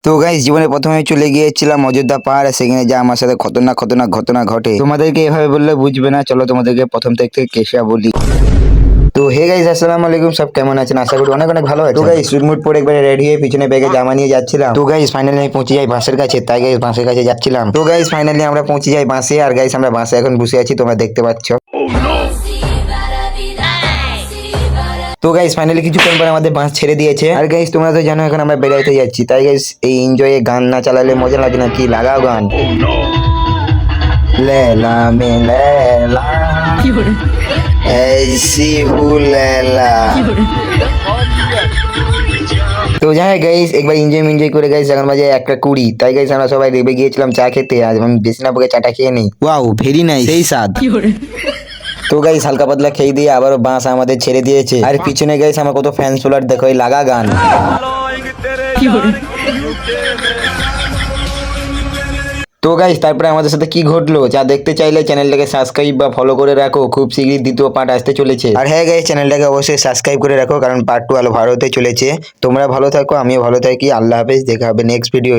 তো গাইস জীবনে প্রথমে চলে গিয়েছিলাম অযোধ্যা পাহাড়, সেখানে যা আমার সাথে খতরনাক খতরনাক ঘটনা ঘটে তোমাদেরকে এভাবে বললে বুঝবে না। চলো তোমাদেরকে প্রথম থেকে কেসা বলি। তো হে গাইস, আসসালামু আলাইকুম, সব কেমন আছেন? আশা করি অনেক অনেক ভালো আছে। তো গাইস সুটমুট পরে একবারে রেডি হয়ে পিছনে ব্যাগে জামা নিয়ে যাচ্ছিলাম। তো গাইস ফাইনালি আমি পৌঁছে যাই বাসের কাছে, তাই গাইস বাসের কাছে যাচ্ছিলাম। তো গাইস ফাইনালি আমরা পৌঁছে যাই বাসে, আর গাইস আমরা বাসে এখন বসে আছি, তোমরা দেখতে পাচ্ছ। তো গাইস ফাইনালি কিছুক্ষণ পরে আমাদের বাস ছেড়ে দিয়েছে। আর গাইস তোমরা তো জানো এখন আমরা বেড়াইতে যাচ্ছি, তাই গাইস এই এনজয়ে গান না চালালে মজা লাগে না, কি লাগাও গান। লেলা মে লেলা ऐसी हूँ लैला। তো যাই গাইস একবার এনজয় করে গাইস এখন বাজে 1:20, তাই গাইস আমরা সবাই রেবে গিয়েছিলাম চা খেতে। আজ আমি বেশি না বকে চাটা খেয়ে নেই। ওয়াও ভেরি নাইস, সেই স্বাদ। তো গাইস হালকা পাতলা খেয়ে দিয়ে আবারও বাস আমাদের ছেড়ে দিয়েছে। আর পিছনে গাইস আমার কত ফ্যান ফলোয়ার দেখো, এই লাগা গান। তো গাইস তারপরে আমাদের সাথে কি ঘটলো যা দেখতে চাইলে চ্যানেলটাকে সাবস্ক্রাইব বা ফলো করে রাখো, খুব শীঘ্রই দ্বিতীয় পার্ট আসতে চলেছে। আর হ্যাঁ গাইস চ্যানেলটাকে অবশ্যই সাবস্ক্রাইব করে রাখো, কারণ পার্ট 2 আলো ভালো হতে চলেছে। তোমরা ভালো থাকো, আমিও ভালো থাকি। আল্লাহ হাফেজ, দেখা হবে নেক্সট ভিডিও।